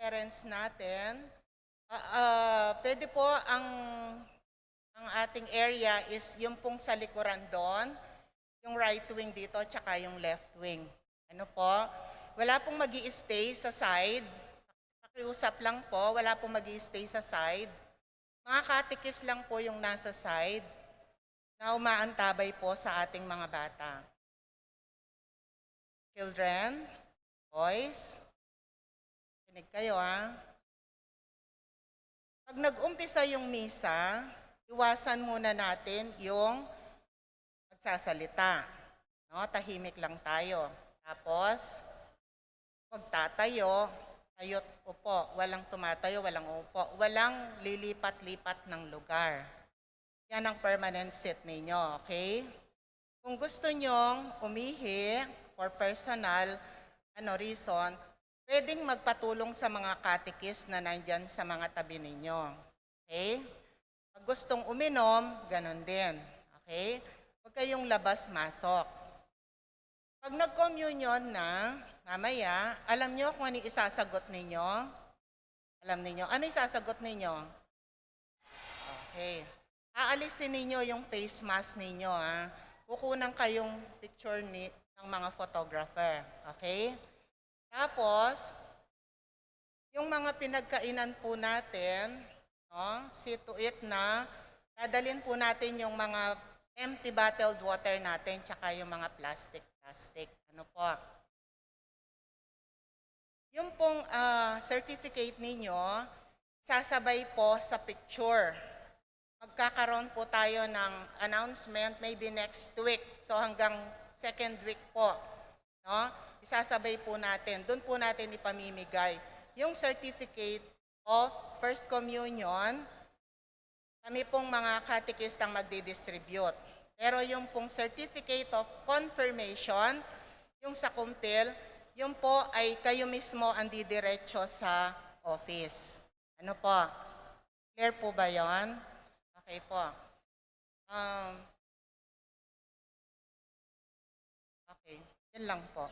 parents natin, pwede po ang ating area is yung pong sa likuran doon, yung right wing dito, tsaka yung left wing. Ano po? Wala pong magi-stay sa side. Pakiusap lang po, wala pong magi-stay sa side. Mga katikis lang po yung nasa side na umaantabay po sa ating mga bata. Children, boys, kinig kayo Pag nag-umpisa yung misa, iwasan muna natin yung magsasalita. No? Tahimik lang tayo. Tapos, pagtatayo, tayo't upo. Walang tumatayo, walang upo. Walang lilipat-lipat ng lugar. Yan ang permanent seat ninyo, okay? Kung gusto nyong umihi for personal reason, pwedeng magpatulong sa mga katikis na nandyan sa mga tabi ninyo. Okay? Pag gustong uminom, ganun din. Okay? Huwag kayong labas-masok. Pag nag-communion na, mamaya, alam nyo kung ano isasagot ninyo? Alam ninyo? Ano isasagot ninyo? Okay. Aalisin ninyo yung face mask ninyo. Kukunan kayong picture ng mga photographer. Okay? Tapos, yung mga pinagkainan po natin, no, see to it na dadalhin po natin yung mga empty bottled water natin tsaka yung mga plastic. Ano po? Yung pong certificate ninyo, sasabay po sa picture. Magkakaroon po tayo ng announcement maybe next week. So hanggang second week po. No? Isasabay po natin. Doon po natin ipamimigay. Yung certificate of First Communion, kami pong mga katikistang magdi-distribute. Pero yung pong certificate of confirmation, yung sa kumpil, yung po ay kayo mismo ang didiretso sa office. Ano po? Clear po ba yon? Okay po. Okay, yun lang po.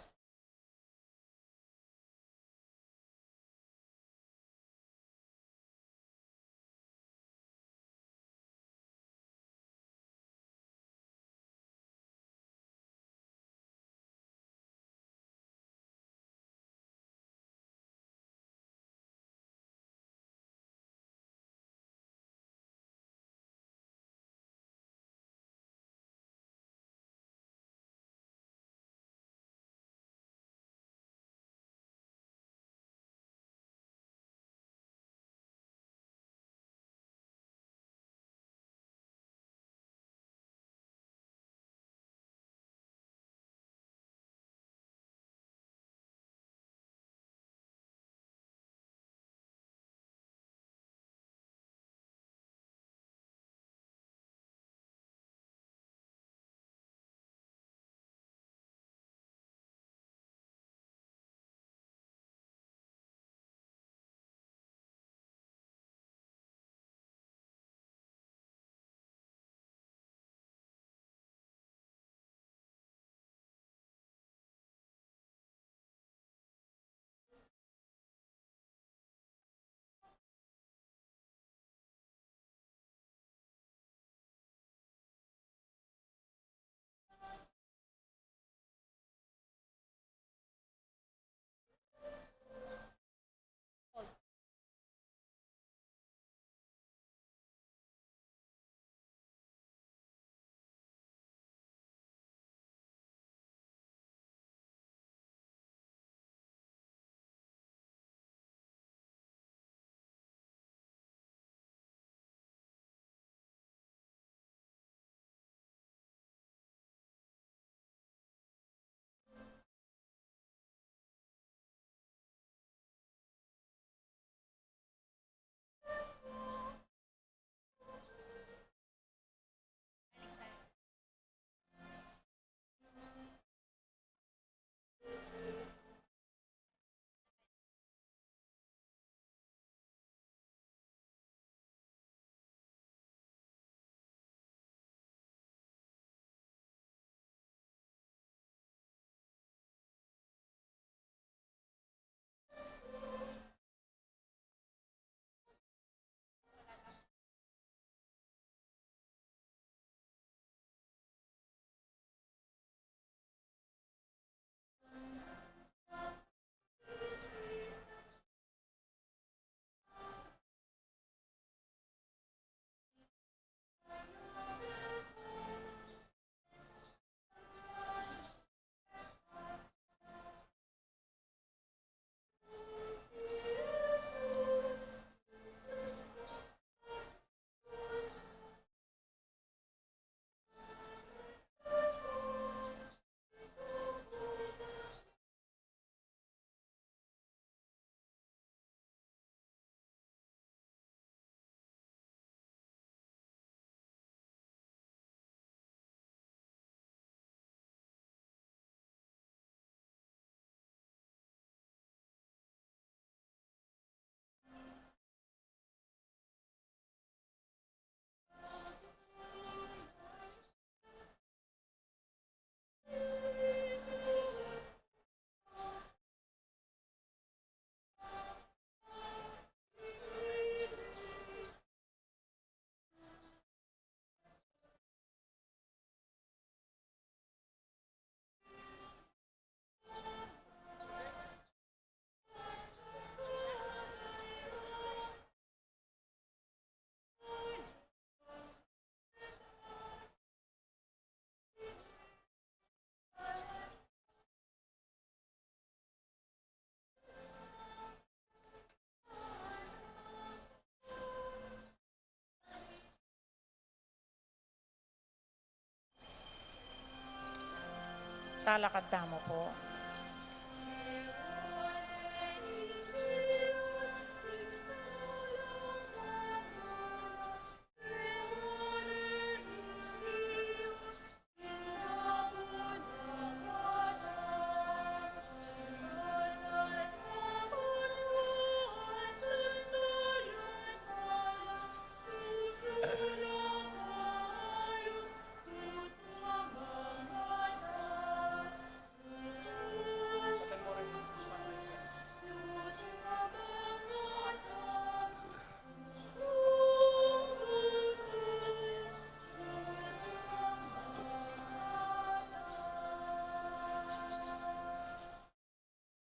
Talakad tamo po.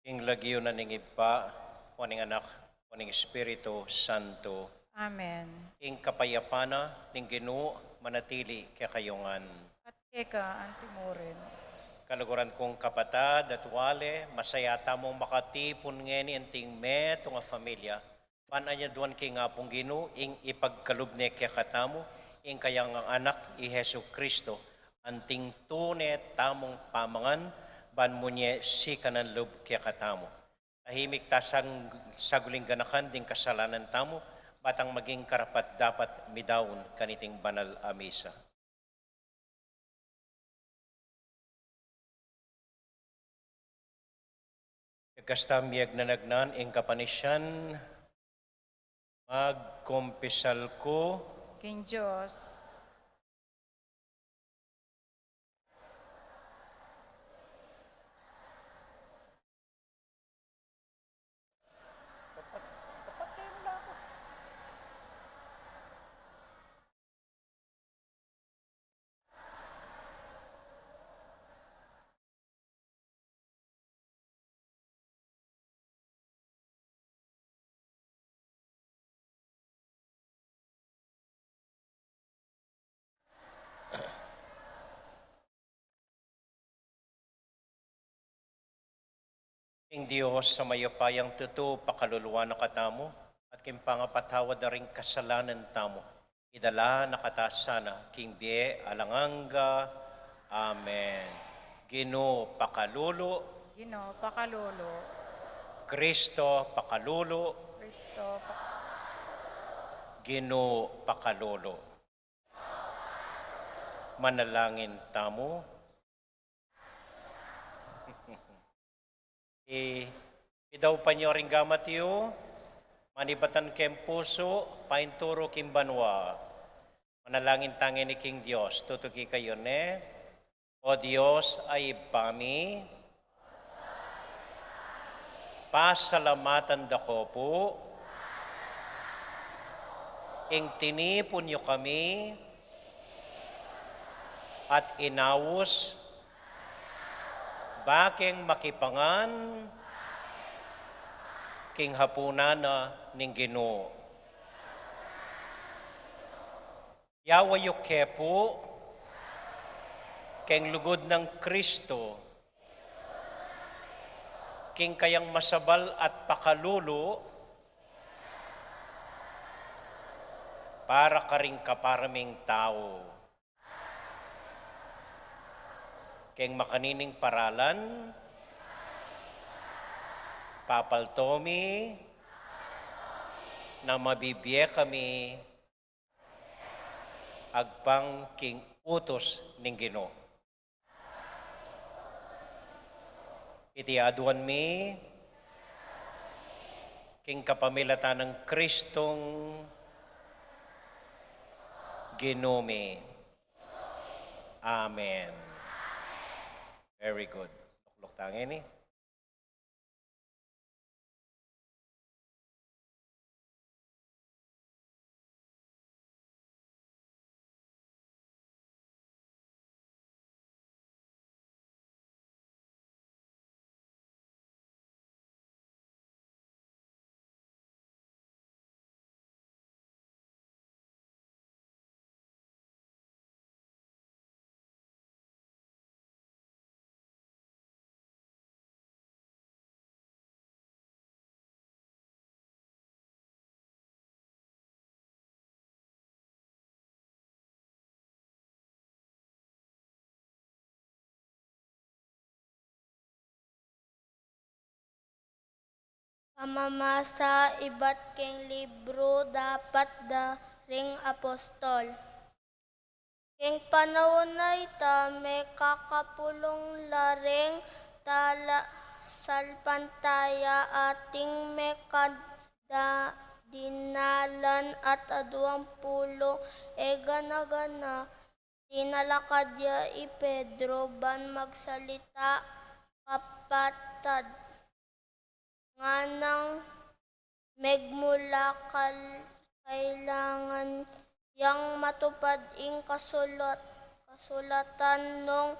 Ing lagyo na ning ipa, kuning anak, kuning Espiritu Santo, Amen. ing kapayapana ning Ginoo manatili kay kayungan. At keka, antimurin. Kaluguran kong kapatad at wale, masaya tamong makatipon ngeni enting me tunga familia. Pananya duan kay nga pong Ginoo ing ipagkalubne kay katamo, ing kayang ang anak i Hesu Kristo, anting tune tamong pamangan, ban mo niya si kanan lub kaya katamo. Tahimik tasang saguling ganakan ding kasalanan tamo, batang maging karapat dapat midawon kaniting banal a misa. Kasta miyag na nagnan ing kapanisyan, magkompisal ko, King Diyos, ing Diyos sa mayapayang tuto pakaluluwa na katamo, at king pangapatawad na ring kasalanan tamo. Idala nakatasana, king bie alanganga. Amen. Ginoo pakalulo, Gino, Pakalolo, Kristo pakalulo, Kristo, Ginoo pakalulo. Manalangin tamo. Idaw pa niyo ring gamat yu, manibatan kem puso, painturo kim banwa. Manalangin tangi ni King Diyos, tutuki kayo ne. O Diyos ay pami, pasalamatan dako po, ing tinipon niyo kami, at inawos, baking makipangan, king hapunana ning Ginoo. Yawayo kepo, king lugod ng Kristo, king kayang masabal at pakalulo, para karing kaparaming tao. King makanining paralan, papaltomi, na mabibiye kami, agpang king utos ning Ginoo. Iti aduan mi, king kapamilatan ng Kristong Ginoo mi. Amen. Very good. Lukluk tangin ni. Amamasa iba't keng libro dapat da ring apostol. Keng panahon na ita may kakapulong laring tala salpantaya ating may dinalan at 20 gana-gana tinalakadya i Pedro ban magsalita kapatad nga nang megmula kailangan yang matupad ing kasulatan nung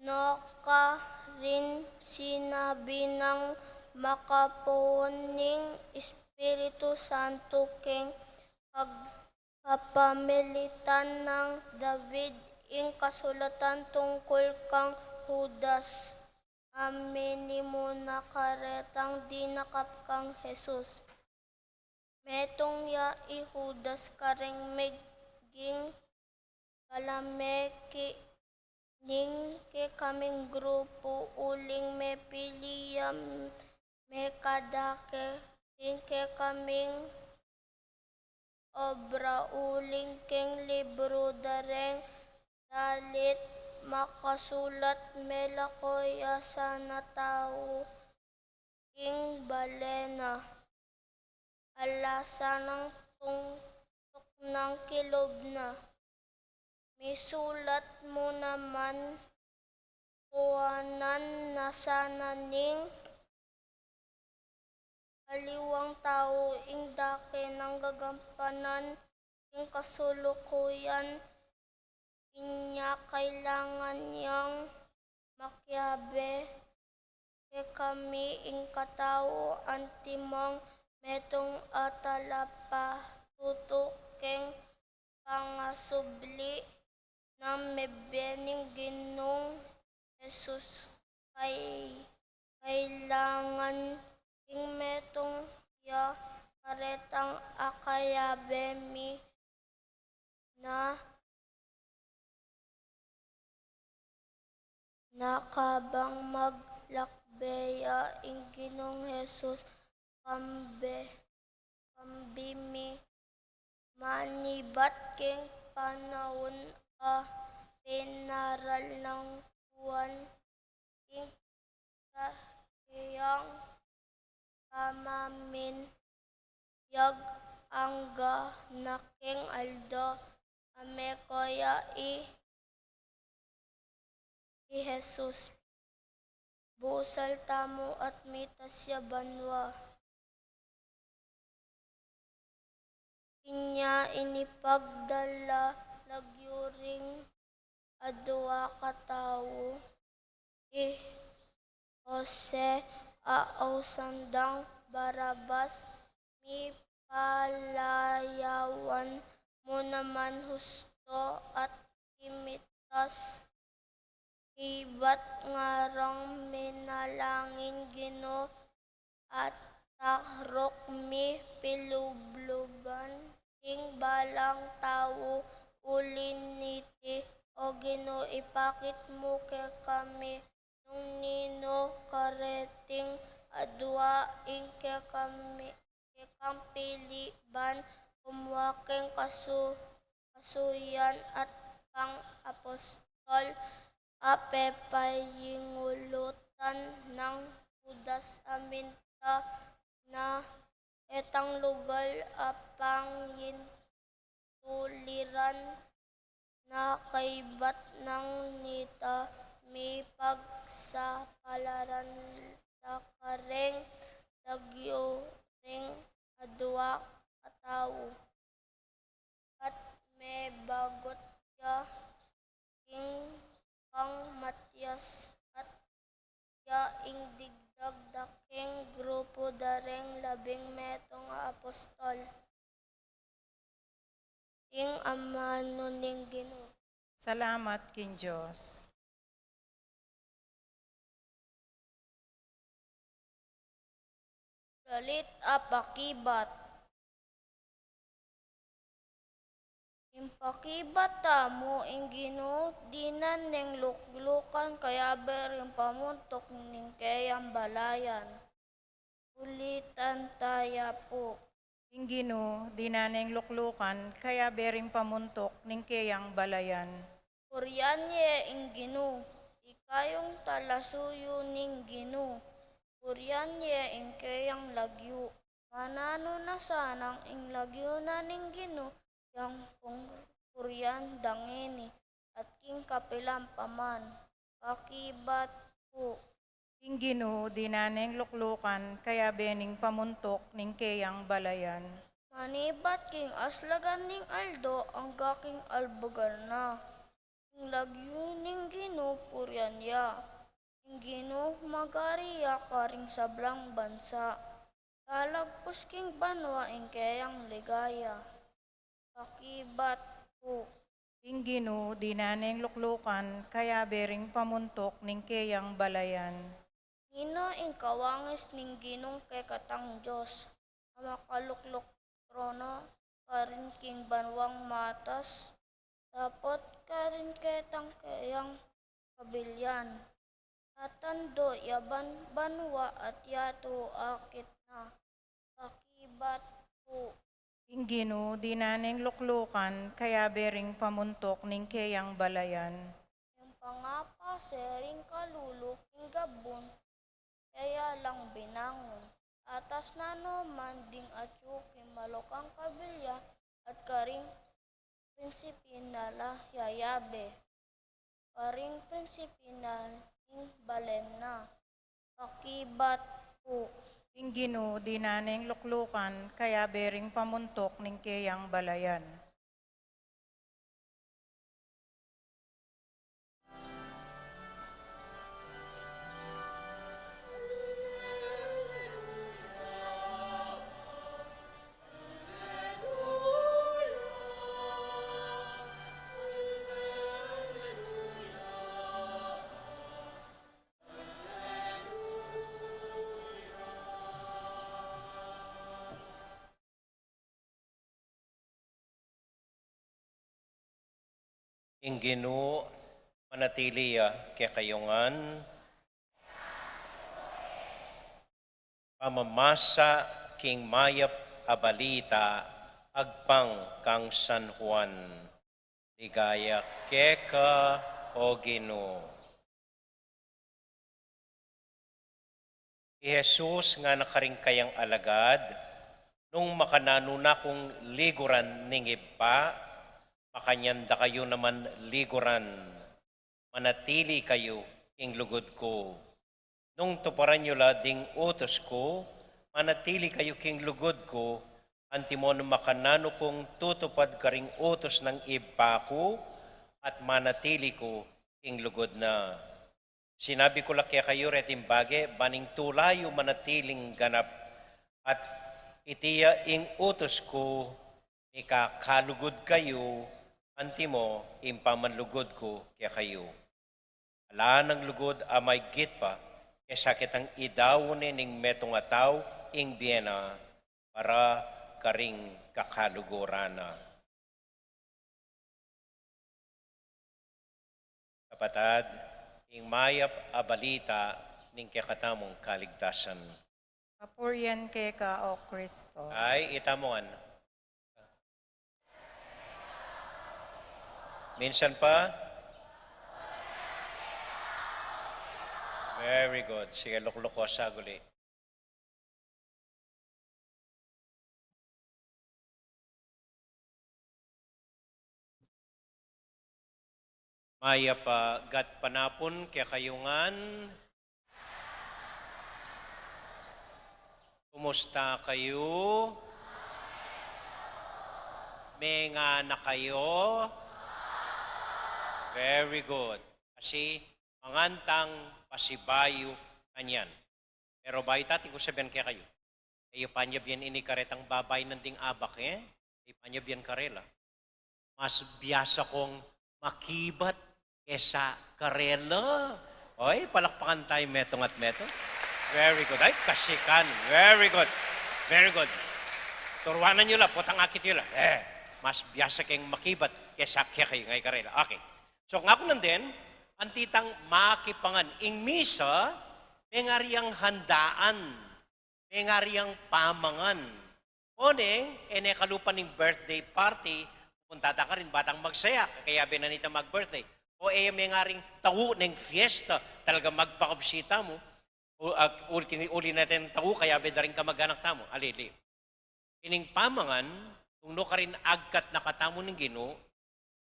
no ka rin sinabi ng makapuning Espiritu Santo keng pagkapamilitan ng David ing kasulatan tungkol kang Judas. Amen mo na karetang dinakap kang Jesus. Metong ya i Judas kareng meging kalameki ning ke kaming grupo uling me piliyam me kadake ing ke kaming obra uling keng libro dareng dalit makasulat melakoya sana tao ing balena alasan ng tungtok ng kilob na misulat mo naman kuwanan na sana ning aliwang tao ing dake ng gagampanan ing kasulukuyan inya kailangan niyang makyabe ke kami ing katao antimong metong atalapa tuto keng pangasubli ng mebening Ginong Jesus kailangan ing metong ya karetang akayabe mi na nakabang maglakbeya ing Ginong Jesus kambimi manibat keng panahon a pinaral ng buwan ing kayang pamamin yag angga na keng aldo ame koya i Jesus busal tamo at mitasya banwa inya inipagdala nagyuring adwa katao i Jose aaw sandang Barabas mi palayawan mo naman husto at imitas ibat ngarang minalangin Gino at takrok mi pilubluban ing balang tao uliniti o Gino ipakit mo ke kami nung nino kareting adwa ing ke kami ke kampili ban kumwakeng kasuyan at pang apostol ape payingulutan ng Judas aminta na etang lugal apang yintuliran na kaibat ng nita mi pagsapalaran takareng dagyo ring adwa katao at may bagot ya ing kang Matias at ya ing digdag daking grupo dareng 12 nga apostol ing amano ning Ginoo. Salamat king Diyos. Dalit apakibat. Impakibat mo ing Ginoo dinan ning luklukan kaya ber yung pamuntok ning kayang balayan. ulitan taya po. Inggino, dinaneng luklukan, kaya bering pamuntok, ning keyang balayan. Puryanye inggino, ikayong talasuyo ning gino. Puryanye ingkeyang lagyo, manano na sanang ing lagyo na ning gino, yang puryan dangeni, at king kapilang paman. Pakibat po. Inggino, dinaneng luklukan, kaya bening pamuntok, ning keyang balayan. Manibat king aslagan ning aldo ang gaking albugar na. Ing lagyo ning gino puryan ya. Ing gino magariya karing sablang bansa. Lalagpos king banwa ing kayang ligaya. Pakibat po. Inggino, dinaneng luklukan, kaya bering pamuntok, ning keyang balayan. Ngino ing kawangis ning ginong kay katang Diyos. Makaluklok trono karin king banwang matas. Tapot karin ketang kayang kabilyan. Atando yaban banwa at yato akit na. Pakibat po. Inggino, dinaneng luklukan, kaya bering pamuntok, ning keyang balayan. Yung pangapa sering kalulok ing gabon. Kaya lang binangon. Atas na no manding at yuki malokang kabilya at karing prinsipinala yayabe. Karing prinsipinal ing balen na. Pakibat po. Inggino, dinaneng luklukan, kaya bering pamuntok, ning keyang balayan. Inggino, manatiliya, kaya kayungan, pamamasa king mayap abalita, agpang kang San Juan, ligaya keka o Ginoo. I Jesus nga nakaring kayang alagad, nung makanano na kung liguran ning iba, makanyanda kayo naman liguran, manatili kayo ing lugod ko. Nung tuparan nyo la ding utos ko, manatili kayo king lugod ko, antimon makanano kong tutupad karing utos ng iba ko, at manatili ko king lugod na. Sinabi ko lakya kayo retimbage, baning tulayo manatiling ganap, at itiya ing utos ko, ikakalugod kayo, antimo impamanlugod ko kaya kayo. Ala ng lugod amay git pa, kaya sakit ang idawon ning metong ataw ing biena, para karing kakalugurana. Kapatad, ing mayap abalita ning kakatamong kaligtasan. Papuryan keka o Kristo. Ay itamongan. Minsan pa? Very good. Sige, lukloko sa guli. Maya pa gat panapon kaya kayungan. Kumusta kayo? May nga na kayo? Very good. Kasi mangantang pasibayo kanyan. Pero baita ko sabihin kaya kayo. Kayo panyabyan ini karetang babay ng ding abak eh. Kayo panyabyan karela. Mas biyasa kong makibat kesa karela. Oy, palakpakan tayo metong at metong. Very good. Ay, kasikan. Very good. Very good. Turwanan nyo lang, potang akit nyo lang. Mas biyasa kayong makibat kesa kaya kayo ngay karela. Okay. So nga ko nandin, antitang makipangan. Ing misa, may ngariang handaan. may nga riyang pamangan. Oneng, kalupan ng birthday party, punta ka rin, batang magsaya, kaya binanita mag-birthday. O may nga ring tawo ng fiesta, talaga magpakabsita mo. Uli natin tawo, kaya beda rin ka mag-anak tamo. Alili. Ining pamangan, kung no ka rin agkat nakatamo ng Ginoo,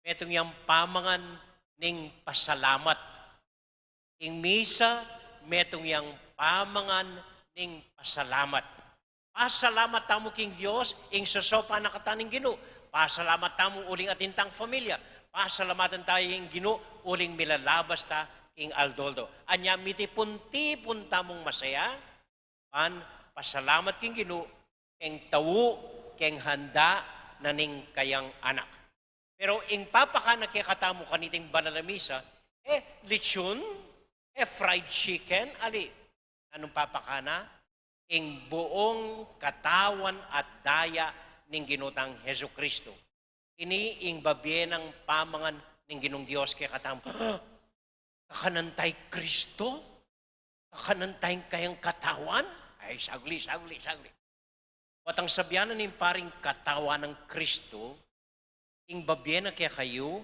metong yung pamangan ng pasalamat. Ing misa, metong yung pamangan ng pasalamat. Pasalamat tamo king Diyos, ing sosopa nakataning Ginoo. Pasalamat tamo uling atintang familia. Pasalamatan tayo ing Ginoo, uling milalabas ta king Aldoldo. Anya miti punti-pun tamong masaya, pasalamat king Ginoo, king tawo, king handa na ning kayang anak. Pero ing papaka nakikatamo kaniting banal na misa, lechon, fried chicken, ali. Anong papakana? Ing buong katawan at daya ning ginutang Hesus Kristo. Ini ing babyenang pamangan ning Ginong Dios kay katamo. Kakanantay Kristo? Kakanantay kayang katawan? Ay, sagli. Watang sabyanan ning paring katawan ng Kristo, ing babyena kaya kayo,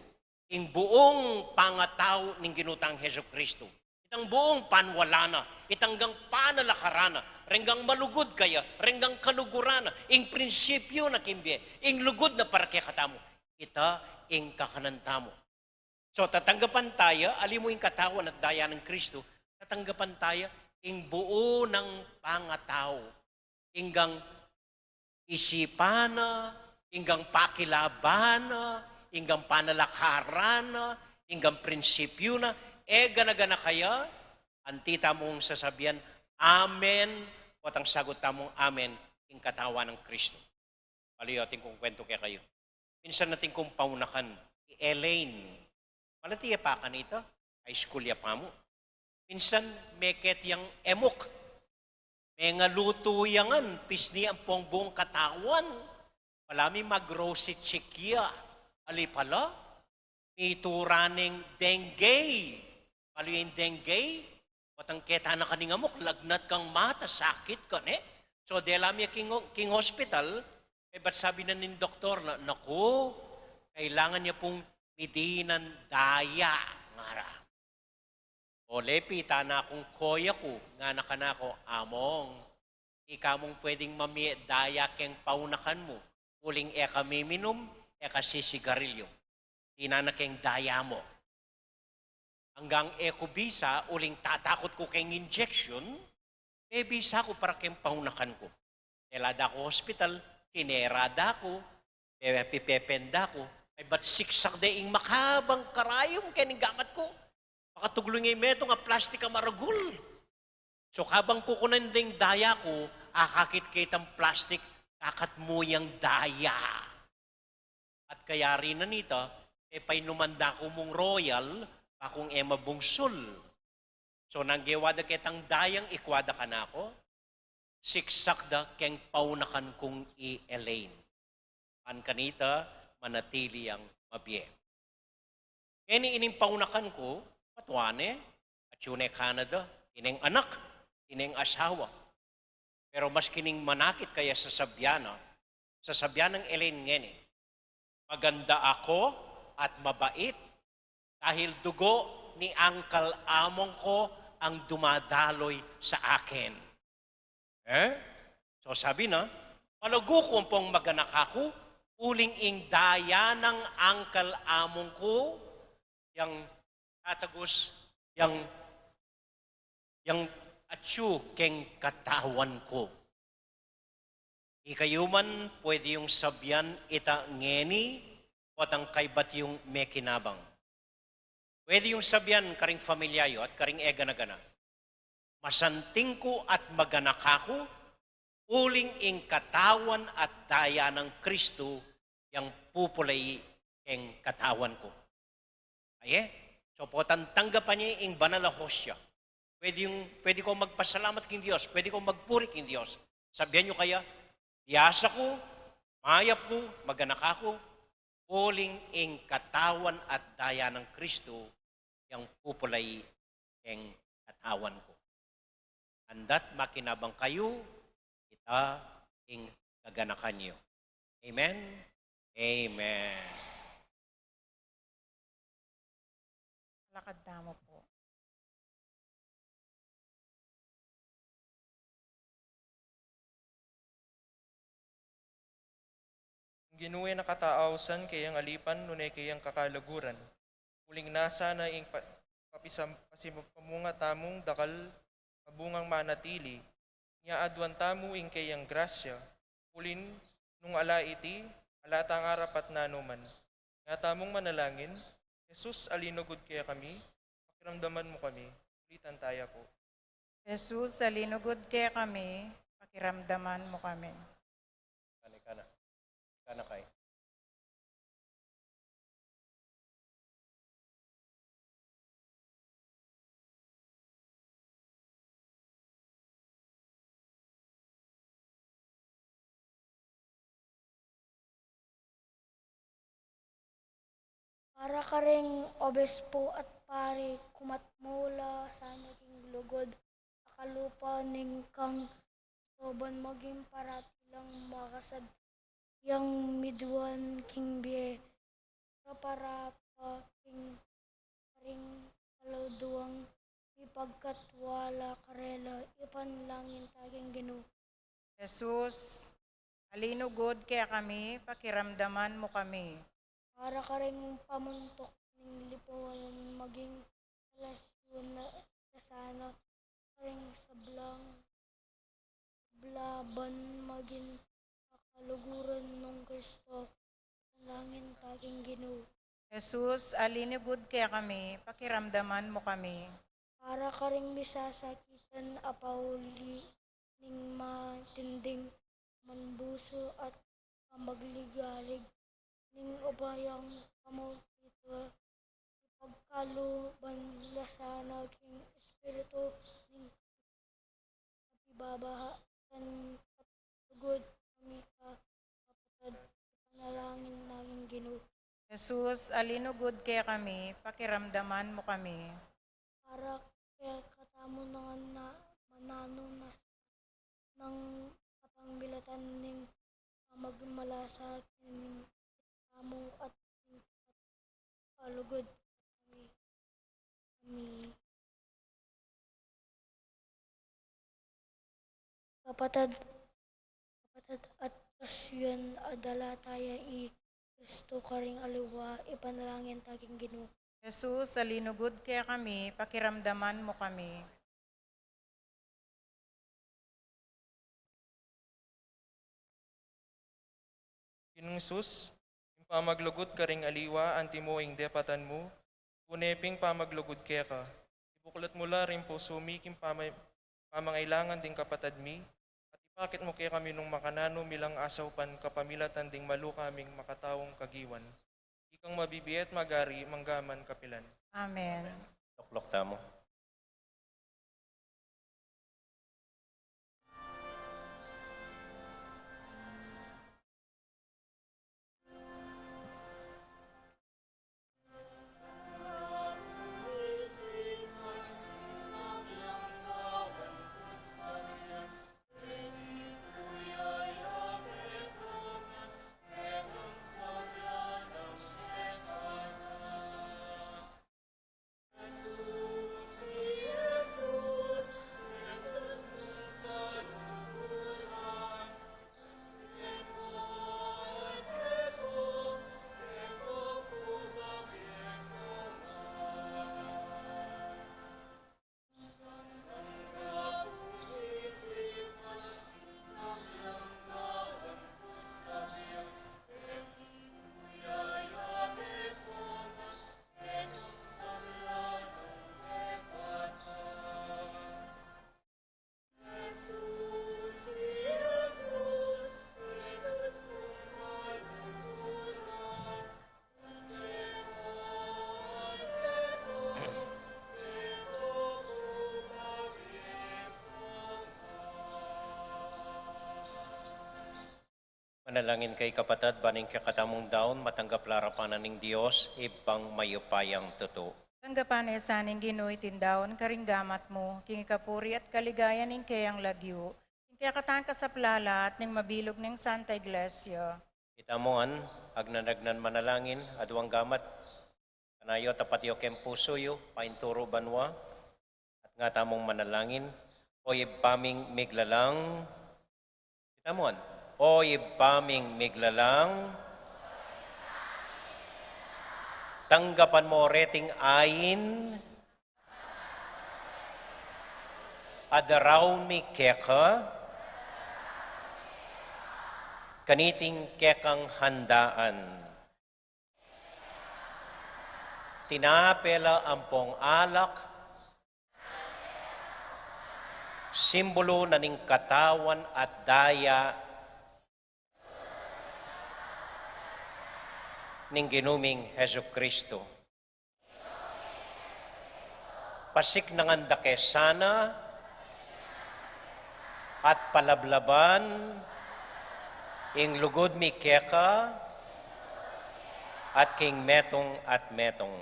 ing buong pangataw ning ginutang Hesus Kristo. Itang buong panwalana, itanggang panalakarana, renggang malugod kaya, renggang kalugurana, ing prinsipyo na kimbye, ing lugod na para kaya katamo. Ita ing kakanantamo. So tatanggapan tayo, alim mo ing katawan at daya ng Kristo, tatanggapan tayo ing buo ng pangataw, inggang isipana, inggang pakilabana, inggang panalakarana, inggang prinsipyo na, gana-gana kaya, antita mong sasabihan, Amen, o ang sagot tamong Amen, ing katawan ng Kristo. Paliyotin kong kwento kaya kayo. Minsan natin kong paunakan, Elaine, malatiya pa ka nito, high school ya pa mo. Minsan, meket yang emok, may nga luto yangan, pisni ang buong katawan, palami mag-rosy chikya, ali pala, ituraning dengue, palo yung dengue, watang keta na kaning amok, lagnat kang mata, sakit ka, ne? So, delami king hospital, ba't sabi na nin doktor na, naku, kailangan niya pong midinan daya, ngara. O lepi, na akong koya ko, nga nakana ko, among, ikamong pwedeng daya keng paunakan mo, uling eka miminum, eka sisigarilyo. Tinana keng daya mo. Hanggang eko bisa, uling tatakot ko keng injection, bisa ko para keng paunakan ko. Elada ko hospital, kinerada ko, pipependa ko, ay ba't siksak de ing makabang karayom kening gamat ko. Makatuglo nga meto nga plastik ang maragul. So kabang kukunan ding daya ko, akakit kitang plastik, kakatmuyang daya. At kaya rin na nito, painumanda ko mong royal, akong mabungsul. So nanggewada kitang dayang ikwada ka na ako, siksak da keng paunakan kong i-Elaine. An kanita, manatili ang mabye. Kini ining paunakan ko, patwane, at yun Canada, ining anak, ining asawa. Pero mas kining manakit kaya sa sabyanang Elaine ngeni, maganda ako at mabait dahil dugo ni Uncle Among ko ang dumadaloy sa akin. So sabi na, palago ko pong maganak ako, uling ing daya ng Uncle Among ko, yang tatagos, yang atsu keng katawan ko. Ikayuman pwede yung sabyan ita ngeni, o tang kaybat yung mekinabang. Pwede yung sabyan karing familyayo at karing egana-gana. Masanting ko at maganak ako, uling ing katawan at daya ng Kristo, yang pupulay ing katawan ko. So po tanggapan niya ing banal na hosya. Pwede ko magpasalamat king Diyos, pwede ko magpuri king Diyos. Sabihan nyo kaya, yasa ko, mayap ko, maganak ako, uling ing katawan at daya ng Kristo, yang pupulay ing katawan ko. Andat makinabang kayo, ing kaganakan niyo. Amen? Amen. Lakad tamo po. Ginuwi na kataawsan kayang alipan nunay kayang kakalaguran. Uling nasa na ing pasipamunga tamong dakal mabungang manatili. Nya adwan tamu ing kayang grasya. Ulin nung ala iti, ala tang arapat nanuman. Nga tamong manalangin, Jesus alinugod kaya kami, pakiramdaman mo kami, ulitan tayo po. Jesus, salinugod kaya kami, pakiramdaman mo kami. Kana. Kana kay. Para ka ring obispo at pari kumatmula sa naging lugod, akalupa ning kang soban maging parati lang makasad yang midwan king biye para pa king ring kalawduang ipagkat wala karela ipanlangin taging Ginoo. Jesus, alinugod kaya kami, pakiramdaman mo kami. Para ka rin pamuntok ng lipunan maging relasyon na sana ring sablang blaban maging kakaluguran ng Kristo langin taging Ginoo. Jesus, alinugod kaya kami, pakiramdaman mo kami. Para ka rin bisasakitan apauli ning matinding manbuso at pamagligalig ning ubayang kamutito ipagkaluban lasana king espiritu ning ibabaha kan patugod kami ka kapatid panalangin naging Ginoo. Jesus, alinugod kaya kami, pakiramdaman mo kami. Para kaya katamo na manano na ng kapangbilatan ning magmalasa ning kamo at alugod kami kapatid at kasyan adala taya i Kristo karing aliwa ipanalangin taging Ginoo. Jesus, alinugod kaya kami, pakiramdaman mo kami. Kinong Jesus, yung pamaglugod ka ring aliwa, anti mo ing depatan mo, puneping pamaglugod kaya ka. Ibuklat mula rin po sumiking pamangailangan ding kapatad mi, at ipakit mo kaya kami nung makanano milang asawpan kapamilatan ding malu kaming makatawong kagiwan. Ikang mabibiyat magari manggaman kapilan. Amen. Tuklok tamo. Manalangin kay kapatid, baning kakatamong daon, matanggap larapanan ng Diyos, ibang mayupayang totoo. Tanggapan sa ning Ginoo tindaon karinggamat mo, king kapuri at kaligayan ning kayang lagyo, king Kaya katan ka sa plala at ning mabilog ng Santa Iglesia. Itamuan, agnanagnan manalangin, aduang gamat, kanayo tapat yo kem puso yo, painturo banwa, at nga tamong manalangin, o ibaming miglalang, itamuan, o ibaming miglalang, tanggapan mo reting ayin, adaraw mi keka, kaniting kekang handaan. Tinapela ampong alak, simbolo na ning katawan at daya ning ginuming Hesu Kristo. Pasik nanganda sana at palablaban ing lugod mi keka at king metong at metong.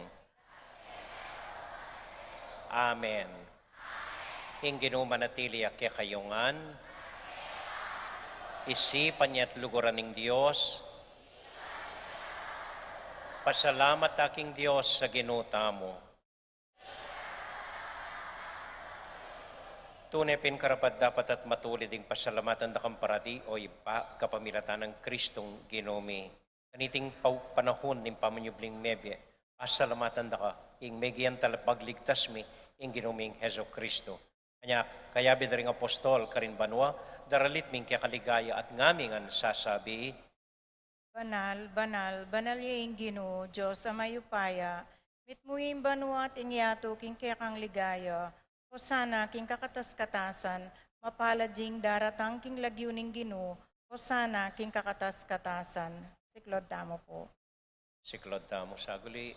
Amen. Ing ginumanatili a kekayungan, isipan niya at luguran ng Diyos, pasalamat aking Diyos sa ginuta mo. Tunay karapat dapat at matulid ng pasalamatan da kang parati o ipa kapamilatan ng Kristong ginumi. Kaniting panahon ng pamanyubling mebye, pasalamatan da ka, ing megyan talapagligtas mi, ing ginuming Heso Kristo. Kaya bidaring apostol karin banwa, daralit ming kakaligaya at ngamingan sasabi, Banal, banal, banal yung Ginoo, Diyos sa mayupaya, mitmuing banwa at ingyato king kekang ligaya, o sana king kakatas-katasan, mapalading daratang king lagyuning Ginoo, o sana king kakatas-katasan. Siklod tamo po. Siklod tamo saguli.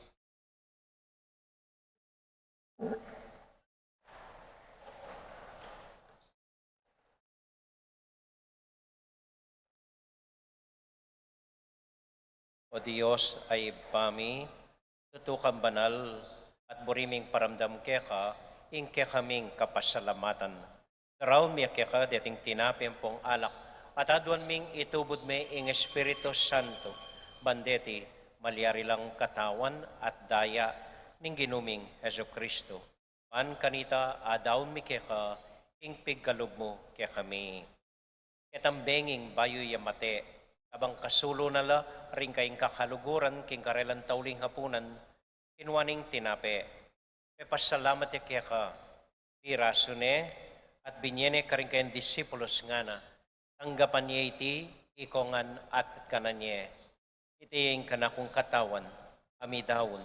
O Diyos ay pami, tutukang banal at buriming paramdam keka, ing kekaming kapasalamatan. Karaw miya keka dating tinapim pong alak, at adwan ming itubod may ing Espiritu Santo, bandeti malyari lang katawan at daya ning ginuming Heso Kristo. Man kanita adaw mi keka, ing pigkalog mo kekami. Ketambenging bayo yamate, abang kasulo nala, ring kayong kakaluguran, king karelan tauling hapunan, kinwaning tinape. Pasalamat ya kaya ka, pirasune, at binyene ka rin kayong disipulos nga na, tanggapan niya iti, ikongan at kananye. Iti yung kanakong katawan, amidawon,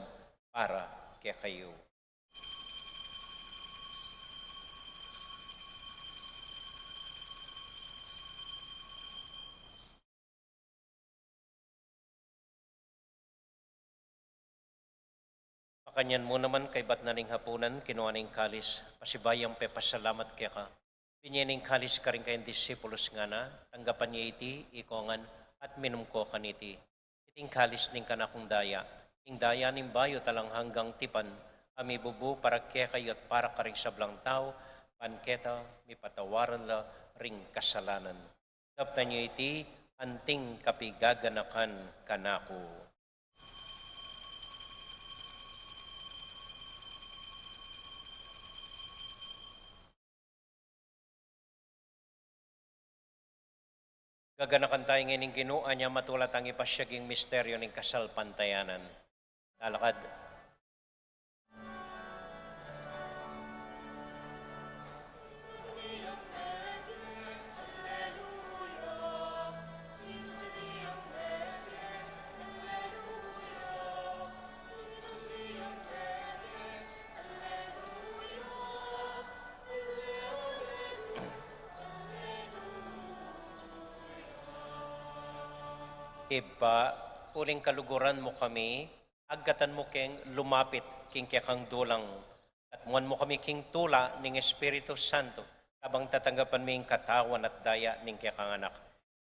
para kaya kayo. Kanyan mo naman kay bat naning hapunan, kinuha ning kalis, pasibayang pe pasalamat kaya ka. Pinyaning kalis ka rin kayong disipulos nga na, tanggapan niya iti, ikongan, at minum ko kaniti. Iting kalis ning kanakong daya, ing daya ning bayo talang hanggang tipan, ami bubu para kaya kayo at para ka rin sablang tao, panketa, mipatawaran la ring kasalanan. Taptan niyo iti, anting kapigaganakan kanako. Gaganakan tayo ngayon ng Ginoo, anya matulat ang ipasyaging misteryo ng kasal pantayanan. Talakad. Iba, uling kaluguran mo kami, agatan mo keng lumapit king kang dulang. At muan mo kami king tula ning Espiritu Santo, abang tatanggapan mi katawan at daya ning kang anak.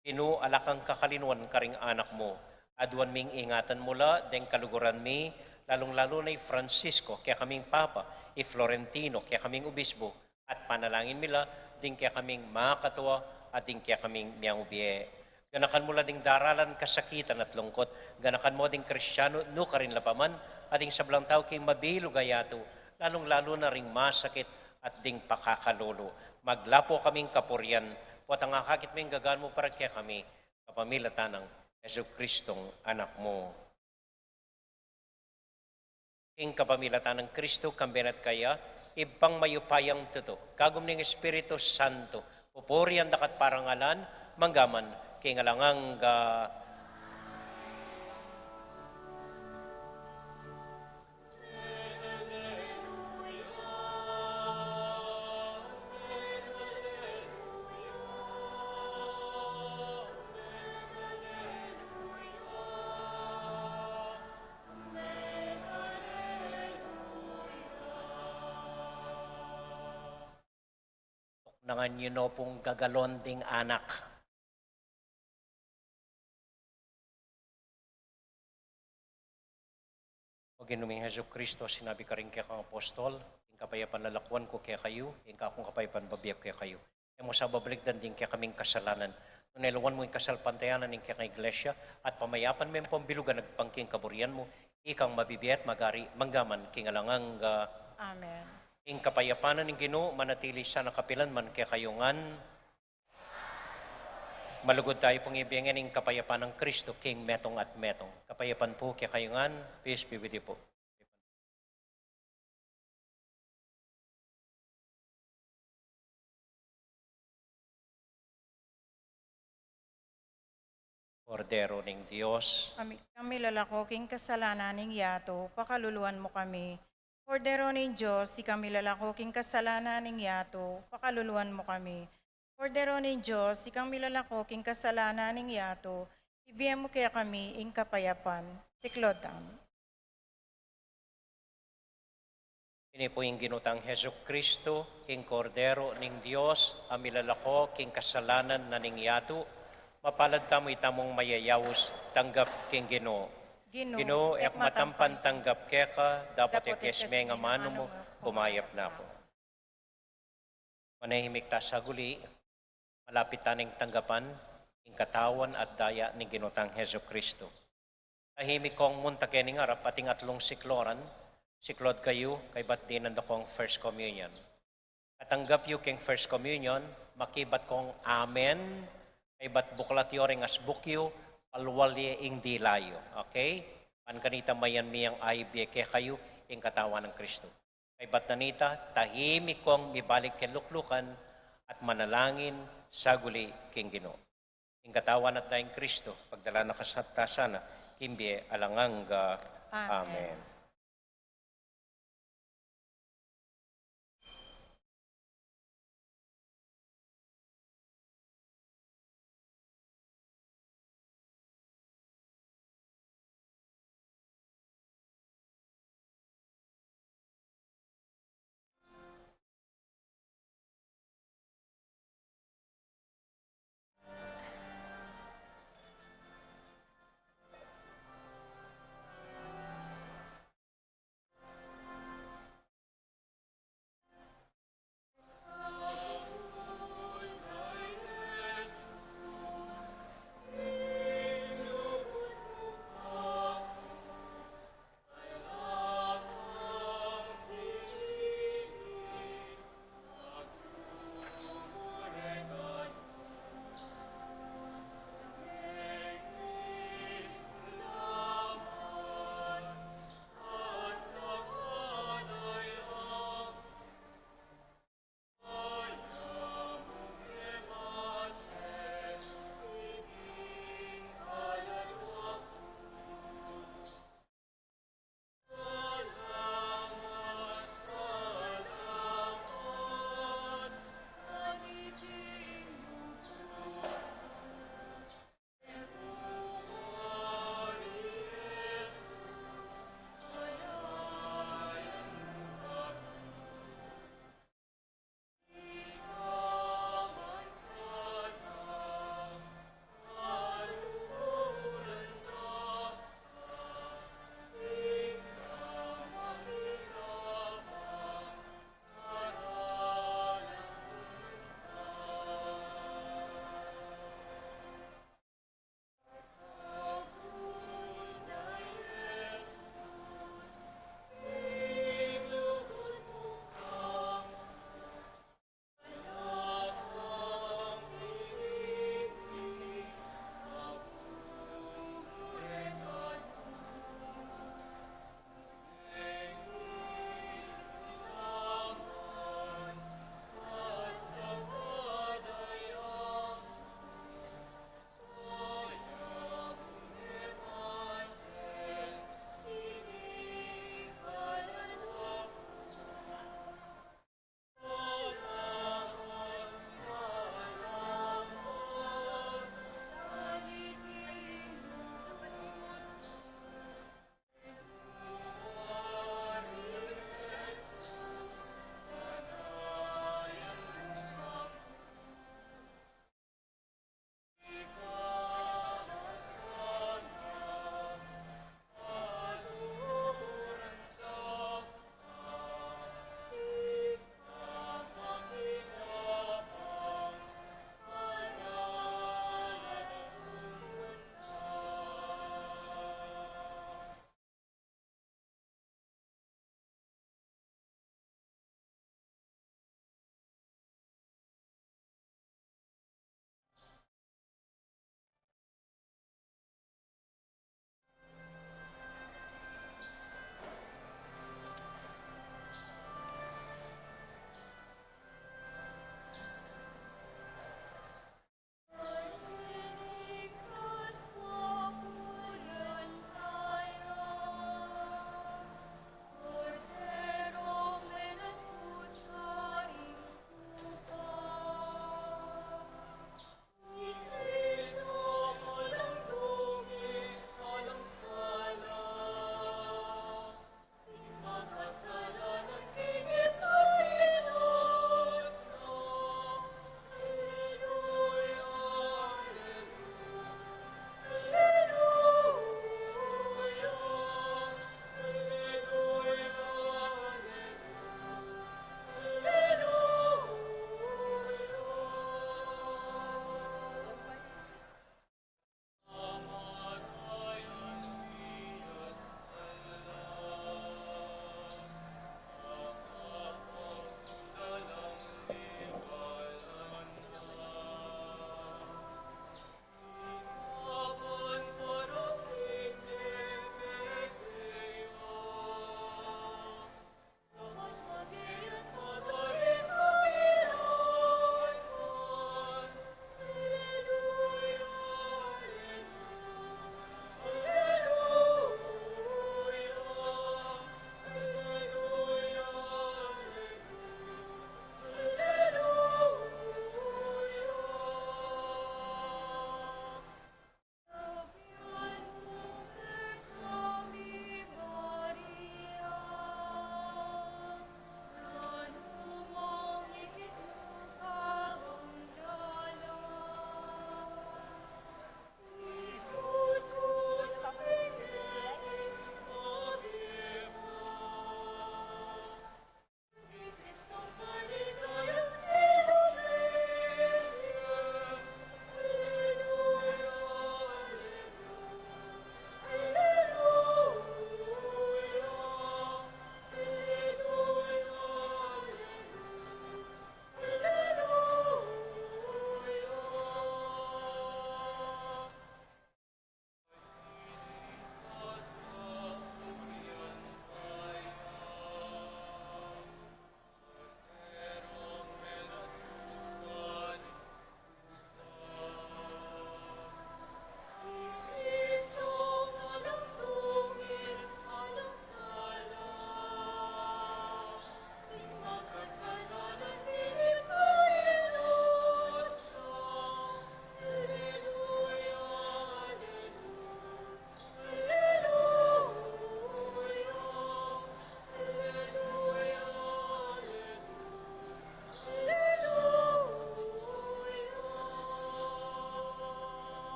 Inu alakang kakalinuan karing anak mo, aduan ming ingatan mula, deng kaluguran mi, lalong-lalo na Francisco, kaya kaming Papa, Florentino, kaya kaming Obispo, at panalangin mila, ding kaya kaming makatwa, at ding kaya kaming miyang ubiye. Ganakan mo ding daralan kasakitan at lungkot, ganakan mo ding kristyano, no ka rin lapaman, at ding sablang tao king mabilo gayato, lalong-lalo na ring masakit at ding pakakalolo. Maglapo kaming kapuryan, po at ang akakit mo yung gagaan mo para kaya kami, kapamilatan ng Yesu Kristong anak mo. Ing kapamilatan ng Kristo, kambenat kaya, ibang mayupayang tuto. Kagum ng Espiritu Santo, pupurian dakat parangalan, manggaman, kingalangang nangan yun no pong gagalonding anak. O ginuming Heso Kristo, sinabi ka rin kaya kang apostol, yung kapayapan lalakwan ko kaya kayo, yung kakong kapayapan babiyak kaya kayo. Yung mo sa babalikdan din kaya kaming kasalanan. Nung nailawan mo yung kasalpantayanan ng kaya kang iglesia, at pamayapan mo yung pambilugan, nagpangking kaburian mo, ikang mabibiyat, magari, manggaman, kingalangang Amen. ing kapayapanan ng Ginoo manatili sa nakapilan man kaya kayungan malugod tayo pong ibigyan ng kapayapan ng Kristo king metong at metong. Kapayapan po kaya kayungan, peace be with you po. Kordero ng Diyos, Kami lalako king kasalanan ning yato, pakaluluan mo kami. Kordero ning Diyos, si kami lalako king kasalanan ning yato, pakaluluan mo kami. Kordero ning Diyos, si kami lalako king kasalanan ning yato, ibigyan mo kaya kami ing kapayapan. Tiklodan. ini po yung ginutang Heso Kristo, king Kordero ng Diyos, amilalako king kasalanan na ning yato, mapalad tamo itamong mayayawos, tanggap king Ginoo. Ginoo, ek matampan tanggap keka, dapat ekesme nga mano mo, bumayap na ako. Manahimik ta sa guli, malapit taning tanggapan, ing katawan at daya ni ginutang Heso Kristo. Tahimik kong muntakening arap, ating atlong sikloran, siklod kayo, kay ba't di nanda kong First Communion. Katanggap yu king First Communion, makibat kong Amen, kay ba't buklat yoring as bukyo, palwalye ing dilayo. Okay? Pan kanita mayan miyang aibye kaya kayo ing katawan ng Kristo. Kay ba't nanita, tahimik kong mibalik ken luklukan at manalangin sa guli king Ginoo. Ing katawan at daing Kristo, pagdala na kasata sana, kimbye alangang Amen.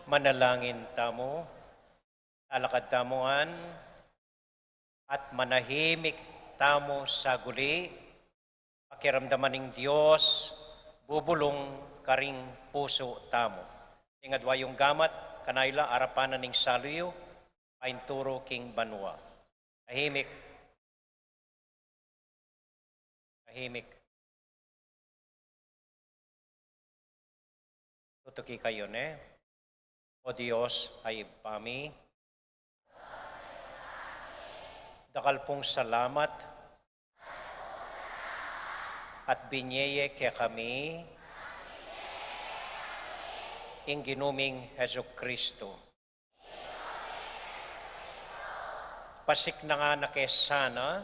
Manalangin tamo, alakad tamuan, at manahimik tamo sa guli, pakiramdaman ng Diyos, bubulong karing puso tamo. Ingadwa yung gamat, kanayla arapanan ng saluyo, painturo king banwa. Tahimik. Tahimik. Tutuki kayo, ne? O Diyos ay pami. Dakal pong salamat at binyeye kaya kami ing ginuming Heso Kristo. Pasik na nga nakesana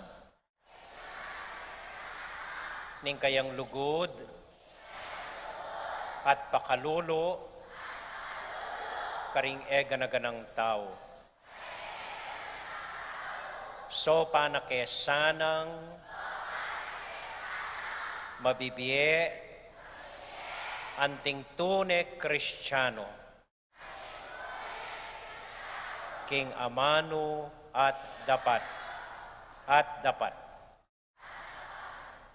ning kayang lugod at pakalulo karing eganaganang tao. So panakesanang mabibiye anting tune Kristiyano king amano at dapat.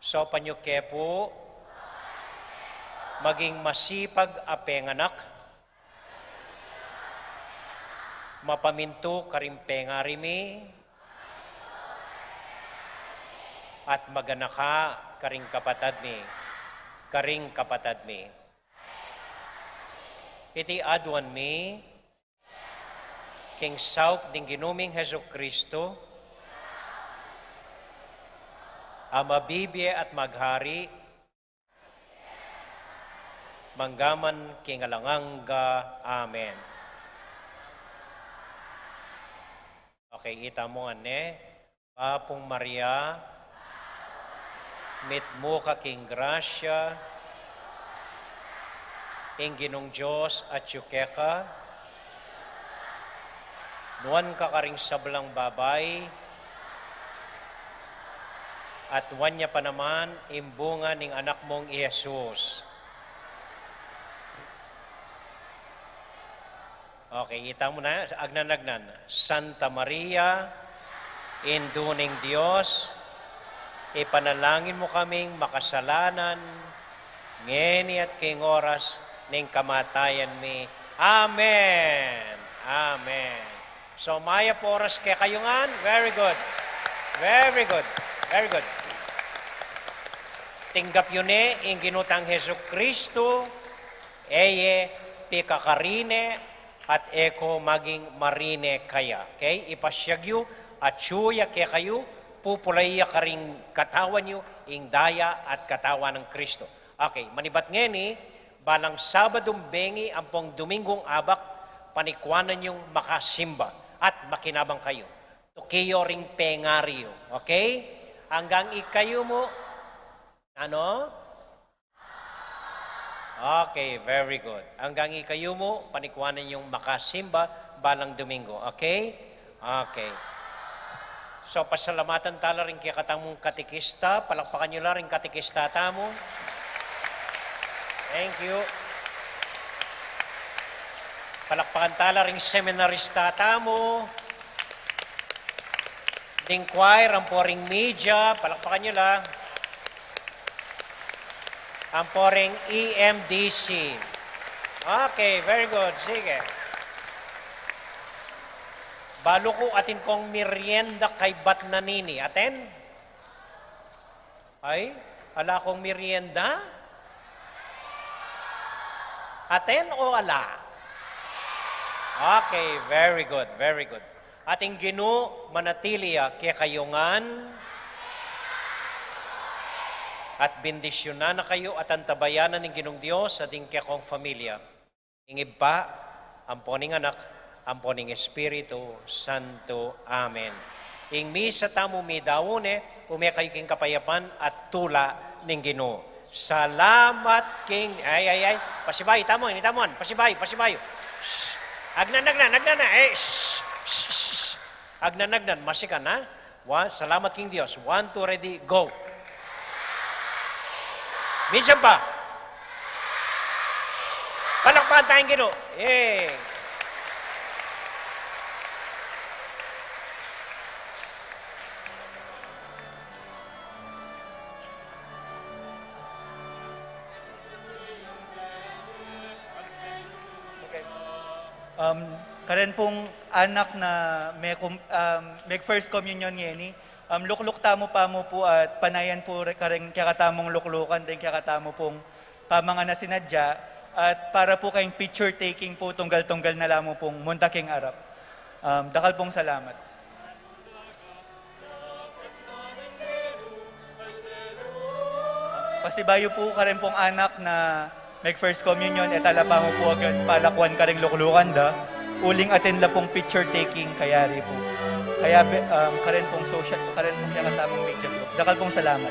So panyuke po maging masipag a penganak, mapaminto karimpengarimi, at maganaka karing kapatad mi. Iti adwan mi, king sauk ding ginuming Heso Kristo, amabibye at maghari, manggaman king alanganga. Amen. Okay, ita mo nga ne, Papong Maria, mit mo ka king grasya, ing ginong Diyos at yukeka, nuwan ka karing sablang babay, at nuwan niya pa naman imbunga ning anak mong Jesus. Okay, ita mo na, agnanagnan. Santa Maria, induning Diyos, ipanalangin mo kaming makasalanan, ngeni at king oras ning kamatayan mi. Amen. Amen. So, maya po oras kaya kayungan. Very good. Very good. Very good. Tinggap yun ing ginutang Heso Kristo, eye pikakarine, at eko maging marine kaya. Okay? Ipasyagyo at suya kaya kayo, pupulaya karing katawan nyo, ing daya at katawan ng Kristo. Okay, manibat ngeni, balang Sabadong bengi, ampong Domingong abak, panikwanan yung makasimba at makinabang kayo. Tukiyo ring pengaryo. Okay? Hanggang ikayo mo, ano? Okay, very good. Hanggang ikayo mo, panikwanan yung makasimba balang Domingo. Okay? Okay. So, pasalamatan tala rin kaya katamong katikista. Palakpakan nyo lang rin katikista tamo. Thank you. Palakpakan tala rin seminarista tamo. Ding choir, ang poring media. Palakpakan nyo lang. Ang poring EMDC. Okay, very good. Sige. Balo ko atin kong merienda kay Batnanini. Aten? Ay, ala kong merienda? Aten o ala? Okay, very good, very good. Ating Ginu manatiliya kaya kayungan at bendisyonan na kayo at antabayanan ng Ginong Diyos sa ating kong familia. Ingib pa, amponing anak, amponing Espiritu Santo. Amen. Ing misa tamo mi daune, umekay king kapayapan at tula ng Ginoo. Salamat king, ay, pasibay, tamon, pasibay. Shh. Agnan, shh. Agnan, masikan ha. Salamat king Diyos. 1, 2, ready, go. Minsan pa. Palakpakan tayong Ginoo. Karen pong anak na may first communion ngeni, lukluk tamo pa mo po at panayan po karen kaya katamong luklukan, din kaya katamo pong kamang na sinadya, at para po kayong picture taking po tunggal-tunggal na lamo pong muntaking arap. Dakal pong salamat. Pasibayo po karen pong anak na may first communion, etala pa mo po agad palakwan ka rin luklukan da. Uling atin la pong picture taking kayari po. Kaya karen pong social, karen pong kaya katamang media group. Dakal pong salamat.